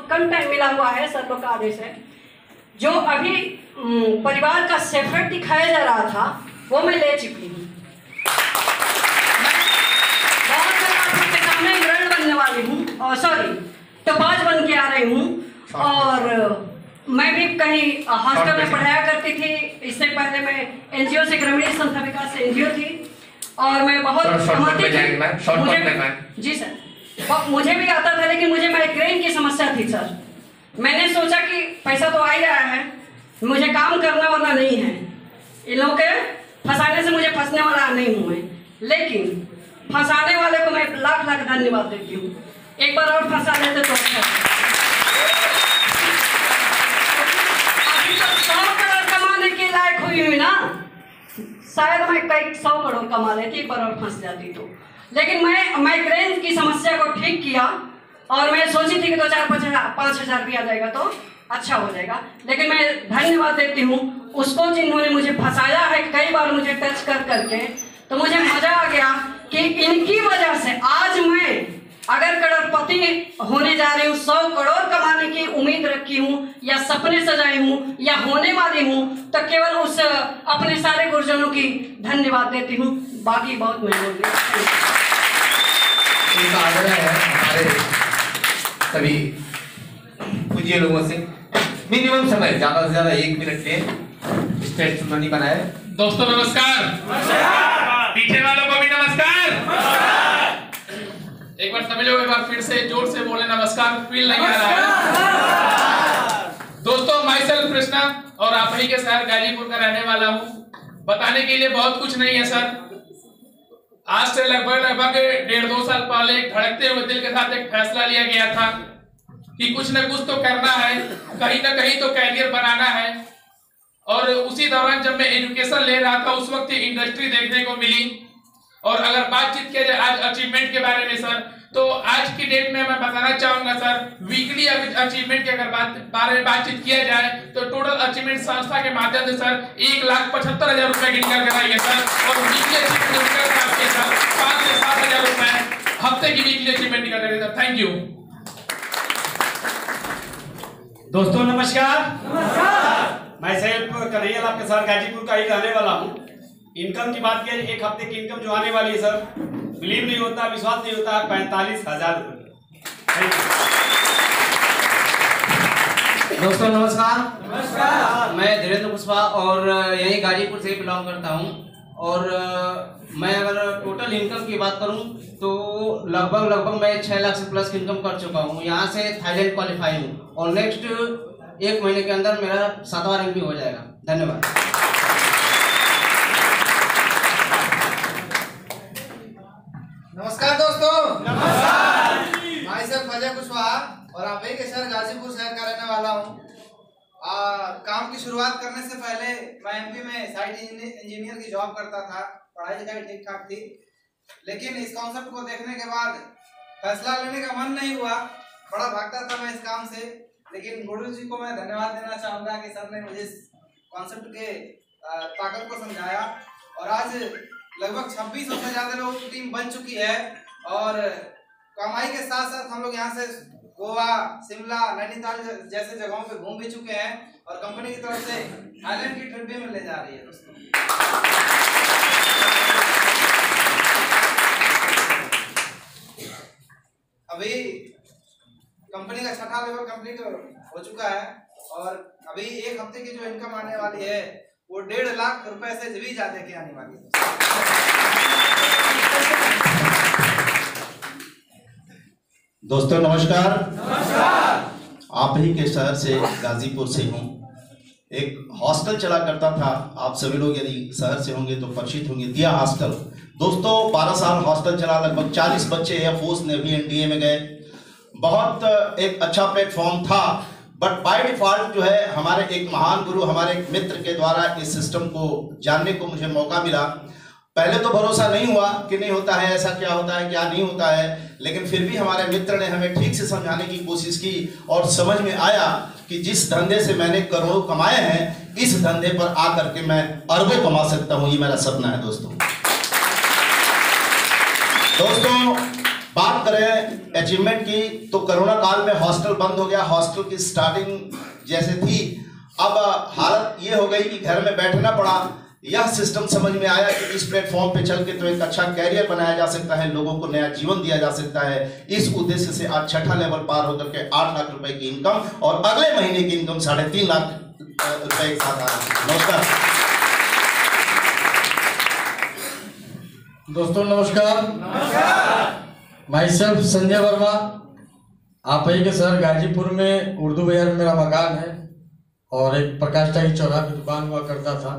बहुत कम टाइम मिला हुआ है, सर लोग का आदेश है। जो अभी परिवार का सेपरेट दिखाया जा रहा था वो मैं ले चुकी हूँ। बहुत सारा आपके सामने ग्रहण बनने वाली हूँ, और सॉरी टपाज बन के आ रही हूँ। और मैं भी कहीं हॉस्टल में पढ़ाया करती थी। इससे पहले मैं एनजीओ से, ग्रामीण संस्था विकास एनजीओ थी, और मैं बहुत कमाती थी। मुझे जी सर, मुझे भी आता था, लेकिन मुझे माइग्रेन की समस्या थी सर। मैंने सोचा कि पैसा तो आ ही रहा है, मुझे काम करना वाला नहीं है, इन लोगों के फंसाने से मुझे फंसने वाला नहीं हूँ मैं। लेकिन फंसाने वाले को मैं लाख लाख धन्यवाद देती हूँ। एक बार और फंसा लेते तो अच्छा। अभी तो 100 करोड़ कमाने के लायक हुई हुई ना, शायद मैं कई 100 करोड़ कमा लेती, एक बार और फंस जाती तो। लेकिन मैं माइग्रेन की समस्या को ठीक किया, और मैं सोची थी कि 2-4-5 हज़ार भी आ जाएगा तो अच्छा हो जाएगा। लेकिन मैं धन्यवाद देती हूँ उसको जिन्होंने मुझे फंसाया है कई बार मुझे टच कर करके। तो मुझे मजा आ गया कि इनकी वजह से आज मैं अगर करोड़पति होने जा रही हूँ, 100 करोड़ कमाने की उम्मीद रखी हूँ, या सपने सजाई हूँ, या होने वाली हूँ, तो केवल उस अपने सारे गुरुजनों की धन्यवाद देती हूँ। बाकी बहुत मेहरबानी। हमारे सभी पूज्य लोगों से मिनिमम समय ज्यादा से ज्यादा 1 मिनट लें, स्टेज सुननी बनाए। दोस्तों नमस्कार, पीछे वालों को भी नमस्कार। एक बार सभी लोग एक बार फिर से जोर से बोले नमस्कार, फील नहीं आ रहा है। दोस्तों माई सेल्फ कृष्णा, और आप ही के शहर गाजीपुर का रहने वाला हूँ। बताने के लिए बहुत कुछ नहीं है सर। आज से लगभग 1.5-2 साल पहले एक धड़कते हुए दिल के साथ एक फैसला लिया गया था कि कुछ न कुछ तो करना है, कहीं ना कहीं तो कैरियर बनाना है। और उसी दौरान जब मैं एजुकेशन ले रहा था, उस वक्त इंडस्ट्री देखने को मिली। और अगर बातचीत किया जाए आज अचीवमेंट के बारे में सर, तो आज की डेट में मैं बताना चाहूंगा सर, वीकली अचीवमेंट की अगर बारे में बातचीत किया जाए तो टोटल अचीवमेंट संस्था के माध्यम से सर 1,75,000 रुपए की निकल कर आई है सर। और वीकली अचीवमेंट निकल कर आपके सर 5 से 7 हजार रुपए हफ्ते की वीकली अचीवमेंट निकल कर सर। Thank you. दोस्तों नमस्कार, मैं सेल्फ कन्हैया आपके साथ गाजीपुर का ही रहने वाला हूँ। इनकम की बात किया, 1 हफ्ते की इनकम जो आने वाली है सर, बिलीव नहीं होता, विश्वास नहीं होता, 45,000 रुपये। दोस्तों नमस्कार, मैं धीरेन्द्र कुशवाहा और यही गाजीपुर से बिलोंग करता हूँ। और मैं अगर टोटल इनकम की बात करूँ तो लगभग मैं 6 लाख से प्लस की इनकम कर चुका हूँ। यहाँ से थाईलैंड क्वालिफाई हूँ, और नेक्स्ट 1 महीने के अंदर मेरा 7वां रैंक भी हो जाएगा। धन्यवाद। नमस्कार दोस्तों, मैं सर अजय कुशवाहा और आप ही के शहर गाजीपुर शहर का रहने वाला हूँ। काम की शुरुआत करने से पहले मैं एमपी में साइट इंजीनियर की जॉब करता था। पढ़ाई लिखाई ठीक ठाक थी, लेकिन इस कॉन्सेप्ट को देखने के बाद फैसला लेने का मन नहीं हुआ। बड़ा भागता था मैं इस काम से, लेकिन गुरु जी को मैं धन्यवाद देना चाहूँगा कि सर ने मुझे इस कॉन्सेप्ट के ताकत को समझाया। और आज लगभग 2600 से ज्यादा लोगों की टीम बन चुकी है, और कमाई के साथ साथ हम लोग यहाँ से गोवा, शिमला, नैनीताल जैसे जगहों पे घूम भी चुके हैं, और कंपनी की तरफ से थाईलैंड की ट्रिप भी मिलने जा रही है दोस्तों। अभी कंपनी का 6ठा लेवल कंप्लीट हो चुका है, और अभी 1 हफ्ते की जो इनकम आने वाली है वो 1.5 लाख रुपए से भी ज्यादा की आने वाली है। दोस्तों नमस्कार, आप ही के शहर से गाजीपुर से हूँ। एक हॉस्टल चला करता था, आप सभी लोग यदि शहर से होंगे तो परिचित होंगे, दिया हॉस्टल। दोस्तों 12 साल हॉस्टल चला, लगभग 40 बच्चे एयरफोर्स, नेवी, एनडीए में गए। बहुत एक अच्छा प्लेटफॉर्म था, बट बाय डिफॉल्ट जो है हमारे एक महान गुरु, हमारे एक मित्र के द्वारा इस सिस्टम को जानने को मुझे मौका मिला। पहले तो भरोसा नहीं हुआ कि नहीं होता है, ऐसा क्या होता है क्या नहीं होता है, लेकिन फिर भी हमारे मित्र ने हमें ठीक से समझाने की कोशिश की, और समझ में आया कि जिस धंधे से मैंने करोड़ों कमाए हैं, इस धंधे पर आकर के मैं अरबों कमा सकता हूँ। ये मेरा सपना है दोस्तों। बात करें करें अचीवमेंट की, तो कोरोना काल में हॉस्टल बंद हो गया। हॉस्टल की स्टार्टिंग जैसे थी, अब हालत ये हो गई कि घर में बैठना पड़ा। यह सिस्टम समझ में आया कि इस प्लेटफॉर्म पे चल के तो एक अच्छा कैरियर बनाया जा सकता है, लोगों को नया जीवन दिया जा सकता है। इस उद्देश्य से आज छठा लेवल पार होकर के 8 लाख रुपए की इनकम और अगले महीने की इनकम 3.5 लाख रुपए के साथ आ रहा है। नमस्कार दोस्तों, नमस्कार। माई सेल्फ संजय वर्मा, आप ही के शहर गाजीपुर में उर्दू बाजार में मेरा मकान है और एक प्रकाश टाई चौराहा की दुकान हुआ करता था।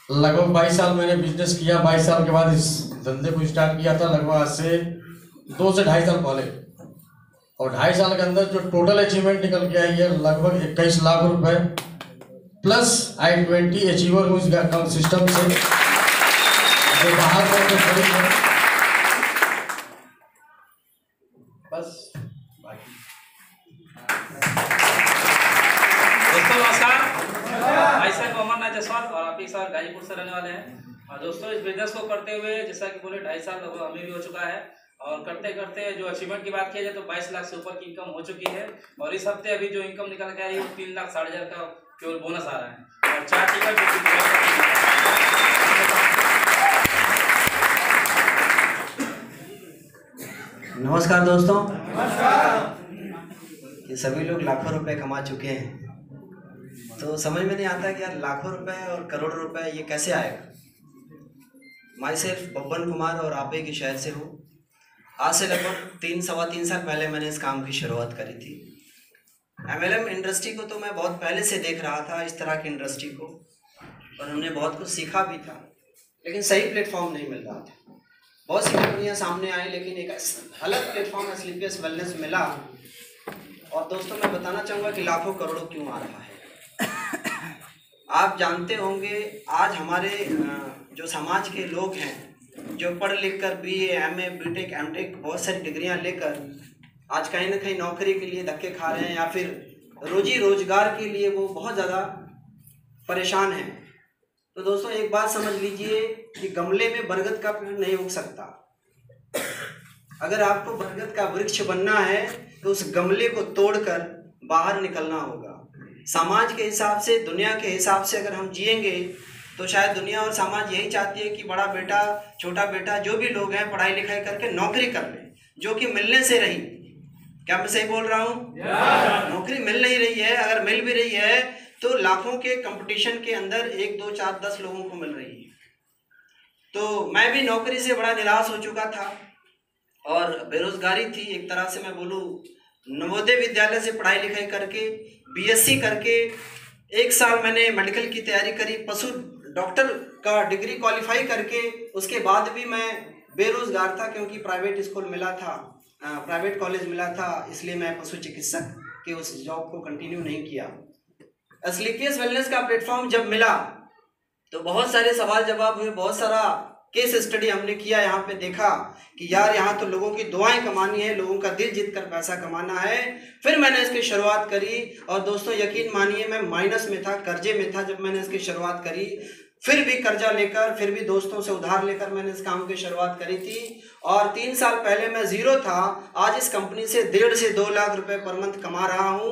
लगभग 22 साल मैंने बिजनेस किया। 22 साल के बाद इस धंधे को स्टार्ट किया था, लगभग आज से 2 से 2.5 साल पहले। और 2.5 साल के अंदर जो टोटल अचीवमेंट निकल के आई है लगभग 21 लाख रुपए प्लस I-20 अचीवर हूँ इस सिस्टम से, जो बाहर में खड़ी है। बस दोस्तों नमस्कार, भाई साहब अमरनाथ जायसवाल और आप ही साहब गाजीपुर से रहने वाले हैं। और दोस्तों इस बिजनेस को करते हुए जैसा कि बोले 2.5 साल हमें भी हो चुका है और करते करते जो अचीवमेंट की बात की जाए तो 22 लाख से ऊपर की इनकम हो चुकी है। और इस हफ्ते अभी जो इनकम निकल के आई है वो 3,60,000 का केवल बोनस आ रहा है और 4 टिकट। नमस्कार दोस्तों, ये सभी लोग लाखों रुपए कमा चुके हैं, तो समझ में नहीं आता कि यार लाखों रुपए और करोड़ों रुपए ये कैसे आएगा। माई सेल्फ बब्बन कुमार और आप ही के शहर से हूँ। आज से लगभग सवा तीन साल पहले मैंने इस काम की शुरुआत करी थी। MLM इंडस्ट्री को तो मैं बहुत पहले से देख रहा था, इस तरह की इंडस्ट्री को, और हमने बहुत कुछ सीखा भी था, लेकिन सही प्लेटफॉर्म नहीं मिल रहा था। बहुत सी कंपनियां सामने आई, लेकिन एक अलग प्लेटफॉर्म स्लीपियस वेलनेस मिला। और दोस्तों मैं बताना चाहूँगा कि लाखों करोड़ों क्यों आ रहा है। आप जानते होंगे आज हमारे जो समाज के लोग हैं, जो पढ़ लिख कर BA, MA, BTech, MTech बहुत सारी डिग्रियां लेकर आज कहीं ना कहीं नौकरी के लिए धक्के खा रहे हैं या फिर रोजी रोजगार के लिए वो बहुत ज़्यादा परेशान हैं। तो दोस्तों एक बात समझ लीजिए कि गमले में बरगद का पेड़ नहीं उग सकता। अगर आपको बरगद का वृक्ष बनना है तो उस गमले को तोड़कर बाहर निकलना होगा। समाज के हिसाब से, दुनिया के हिसाब से अगर हम जिएंगे तो शायद दुनिया और समाज यही चाहती है कि बड़ा बेटा, छोटा बेटा, जो भी लोग हैं पढ़ाई लिखाई करके नौकरी कर लें, जो कि मिलने से रही। क्या मैं सही बोल रहा हूँ? नौकरी मिल नहीं रही है। अगर मिल भी रही है तो लाखों के कंपटीशन के अंदर 1, 2, 4, 10 लोगों को मिल रही है। तो मैं भी नौकरी से बड़ा निराश हो चुका था और बेरोजगारी थी। एक तरह से मैं बोलूँ, नवोदय विद्यालय से पढ़ाई लिखाई करके BSc करके 1 साल मैंने मेडिकल की तैयारी करी, पशु डॉक्टर का डिग्री क्वालिफाई करके उसके बाद भी मैं बेरोजगार था, क्योंकि प्राइवेट स्कूल मिला था, प्राइवेट कॉलेज मिला था, इसलिए मैं पशु चिकित्सक के उस जॉब को कंटिन्यू नहीं किया। स्लीपियस वेलनेस का प्लेटफॉर्म जब मिला तो बहुत सारे सवाल जवाब हुए, बहुत सारा केस स्टडी हमने किया। यहाँ पे देखा कि यार यहाँ तो लोगों की दुआएं कमानी है, लोगों का दिल जीत कर पैसा कमाना है। फिर मैंने इसकी शुरुआत करी और दोस्तों यकीन मानिए मैं माइनस में था, कर्जे में था जब मैंने इसकी शुरुआत करी। फिर भी कर्जा लेकर, फिर भी दोस्तों से उधार लेकर मैंने इस काम की शुरुआत करी थी। और 3 साल पहले मैं जीरो था, आज इस कंपनी से 1.5 से 2 लाख रुपए पर मंथ कमा रहा हूँ।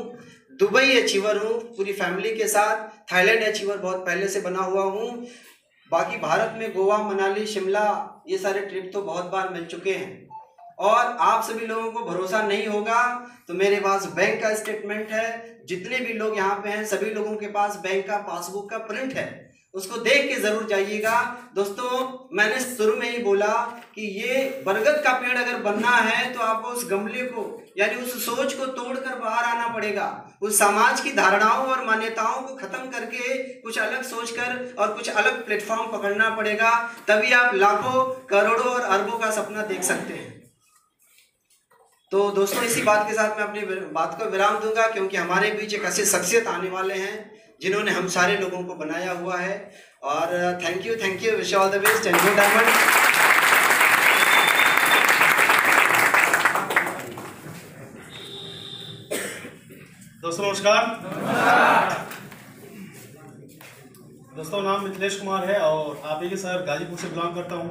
दुबई अचीवर हूँ पूरी फैमिली के साथ, थाईलैंड अचीवर बहुत पहले से बना हुआ हूँ। बाकी भारत में गोवा, मनाली, शिमला ये सारे ट्रिप तो बहुत बार मिल चुके हैं। और आप सभी लोगों को भरोसा नहीं होगा तो मेरे पास बैंक का स्टेटमेंट है। जितने भी लोग यहाँ पे हैं सभी लोगों के पास बैंक का पासबुक का प्रिंट है, उसको देख के जरूर जाइएगा। दोस्तों मैंने शुरू में ही बोला कि ये बरगद का पेड़ अगर बनना है तो आपको उस गमले को यानी उस सोच को तोड़कर बाहर आना पड़ेगा। उस समाज की धारणाओं और मान्यताओं को खत्म करके कुछ अलग सोचकर और कुछ अलग प्लेटफॉर्म पकड़ना पड़ेगा, तभी आप लाखों, करोड़ों और अरबों का सपना देख सकते हैं। तो दोस्तों इसी बात के साथ मैं अपनी बात को विराम दूंगा, क्योंकि हमारे बीच एक ऐसी शख्सियत आने वाले हैं जिन्होंने हम सारे लोगों को बनाया हुआ है। और thank you, wish all the best and good diamond. दोस्तों नमस्कार। दोस्तों नाम मिथिलेश कुमार है और आप ही के शहर गाजीपुर से बिलोंग करता हूँ।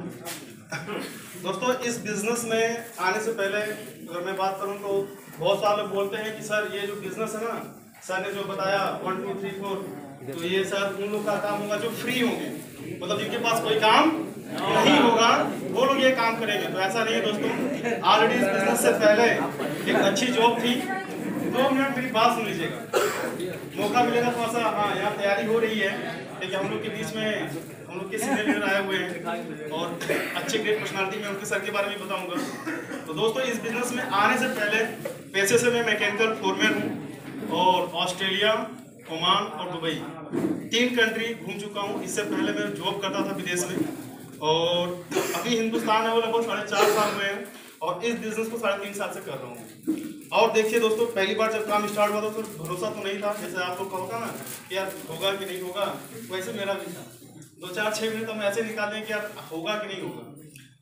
दोस्तों इस बिजनेस में आने से पहले अगर मैं बात करूं तो बहुत सारे लोग बोलते हैं कि सर ये जो बिजनेस है ना, सर ने जो बताया 1 2 3 4, तो ये सर उन लोग का काम होगा जो फ्री होंगे, मतलब जिनके पास कोई काम नहीं होगा वो लोग ये काम करेंगे। तो ऐसा नहीं है दोस्तों, ऑलरेडी इस बिजनेस से पहले एक अच्छी जॉब थी। 2 मिनट मेरी बात सुन लीजिएगा, मौका मिलेगा थोड़ा सा। हाँ, यहाँ तैयारी हो रही है क्योंकि हम लोग के बीच में हम लोग के सीनियर लीडर आए हुए हैं और अच्छे ग्रेट पर्सनालिटी में उनके सर के बारे में बताऊंगा। तो दोस्तों इस बिजनेस में आने से पहले पैसे से मैं मैकेनिकल फोरमैन हूँ और ऑस्ट्रेलिया, ओमान और दुबई 3 कंट्री घूम चुका हूँ। इससे पहले मैं जॉब करता था विदेश में और अभी हिंदुस्तान है वो लगभग 4.5 साल हुए हैं और इस बिजनेस को 3.5 साल से कर रहा हूँ। और देखिए दोस्तों, पहली बार जब काम स्टार्ट हुआ था तो भरोसा तो नहीं था, जैसे आप लोग का होता ना कि यार होगा कि नहीं होगा, वैसे मेरा भी था। 2-4-6 महीने तो हम ऐसे निकाले कि यार होगा कि नहीं होगा,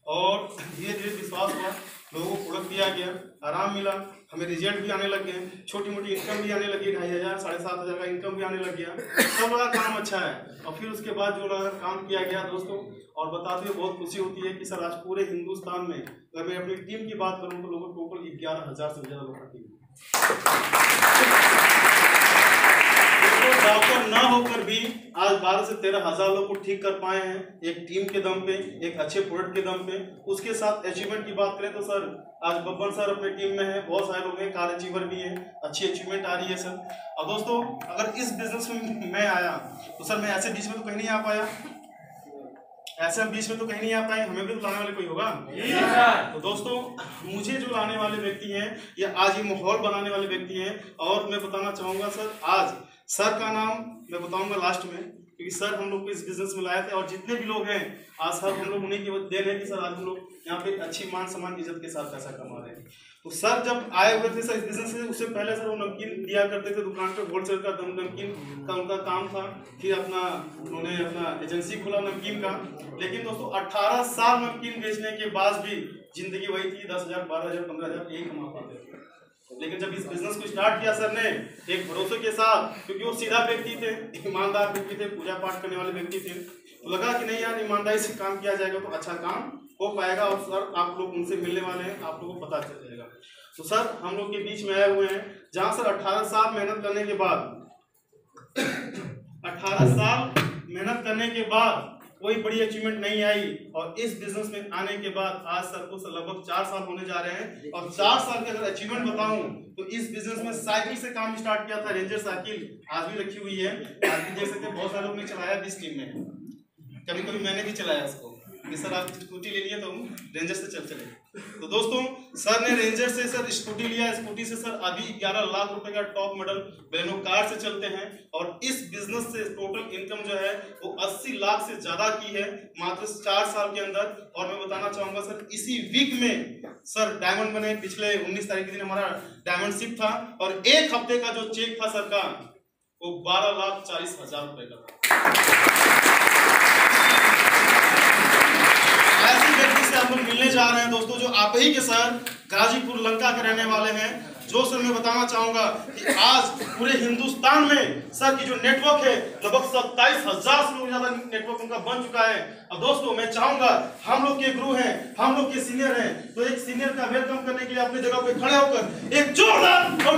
और धीरे धीरे विश्वास हुआ, लोगों को प्रोडक्ट दिया गया, आराम मिला, हमें रिजल्ट भी आने लग गए, छोटी मोटी इनकम भी आने लगी, 2500 7,500 का इनकम भी आने लग गया। सब लगा काम अच्छा है। और फिर उसके बाद जो लगा काम किया गया दोस्तों, और बताते हुए बहुत खुशी होती है कि सर आज पूरे हिंदुस्तान में अगर मैं अपनी टीम की बात करूँ तो लोगों टोटल 11,000 से ज़्यादा लोग का टीम। डॉक्टर ना होकर भी आज 12 से 13,000 लोग को ठीक कर पाए हैं, एक टीम के दम पे, एक अच्छे प्रोडक्ट के दम पे। उसके साथ अचीवमेंट की बात करें तो सर आज बब्बन सर अपने टीम में है, बहुत सारे लोग हैं, कार अचीवर भी है, अच्छी अचीवमेंट आ रही है सर। और दोस्तों अगर इस बिजनेस में मैं आया तो सर मैं ऐसे बीच में तो कहीं नहीं आ पाया, ऐसे हम बीच में तो कहीं नहीं आ पाए, हमें भी तो लाने वाले कोई होगा। तो दोस्तों मुझे जो लाने वाले व्यक्ति हैं या आज ये माहौल बनाने वाले व्यक्ति हैं, और मैं बताना चाहूँगा सर आज सर का नाम मैं बताऊंगा लास्ट में, क्योंकि सर हम लोग को इस बिजनेस में लाए थे और जितने भी लोग हैं आज सर हम लोग उन्हीं की देन है कि सर आज हम लोग यहाँ पे अच्छी मान सम्मान इज्जत के साथ पैसा कमा रहे हैं। तो सर जब आए हुए थे सर इस बिजनेस से, उससे पहले सर वो नमकीन दिया करते थे दुकान पे, होलसेल का नमकीन का उनका काम था। फिर उन्होंने अपना एजेंसी खोला नमकीन का। लेकिन दोस्तों 18 साल नमकीन बेचने के बाद भी जिंदगी वही थी, 10,000 12,000 15,000 यही कमा पाते थे। लेकिन जब इस बिजनेस को स्टार्ट किया सर ने एक भरोसे के साथ, क्योंकि वो सीधा व्यक्ति थे, ईमानदार व्यक्ति थे, पूजा पाठ करने वाले व्यक्ति थे, तो लगा कि नहीं यार ईमानदारी से काम किया जाएगा तो अच्छा काम हो पाएगा। और सर आप लोग उनसे मिलने वाले हैं, आप लोगों को पता चल जाएगा। तो सर हम लोग के बीच में आए हुए हैं, जहाँ सर 18 साल मेहनत करने के बाद 18 साल मेहनत करने के बाद कोई बड़ी अचीवमेंट नहीं आई, और इस बिजनेस में आने के बाद आज सर को लगभग 4 साल होने जा रहे हैं। और 4 साल के अगर अचीवमेंट बताऊं तो इस बिजनेस में साइकिल से काम स्टार्ट किया था, रेंजर साइकिल आज भी रखी हुई है, आज भी देख सकते हैं बहुत सारे लोग ने चलाया भी इस टीम में, कभी कभी मैंने भी चलाया इसको कि सर आप स्कूटी ले लिए तो हम रेंजर से चले। तो दोस्तों सर ने रेंजर से सर स्कूटी लिया, स्कूटी से सर अभी 11 लाख रुपए का टॉप मॉडल बेनो कार से चलते हैं, और इस बिजनेस से टोटल इनकम जो है वो 80 लाख से ज्यादा की है मात्र 4 साल के अंदर। और मैं बताना चाहूंगा सर इसी वीक में सर डायमंड बने, पिछले 19 तारीख के दिन हमारा डायमंड शिप था, और 1 हफ्ते का जो चेक था सर का वो 12,40,000 रुपए का था। ऐसे व्यक्ति से हम लोग मिलने जा रहे हैं दोस्तों, जो आप ही के सर गाजीपुर लंका के रहने वाले हैं, जो सर मैं बताना चाहूंगा कि आज पूरे हिंदुस्तान में सर की जो नेटवर्क है लगभग 27,000 से ज्यादा नेटवर्क उनका बन चुका है। और दोस्तों मैं चाहूंगा हम लोग के गुरु हैं, हम लोग के सीनियर हैं, तो एक सीनियर का वेलकम करने के लिए अपनी जगह पे खड़े होकर एक जोरदार और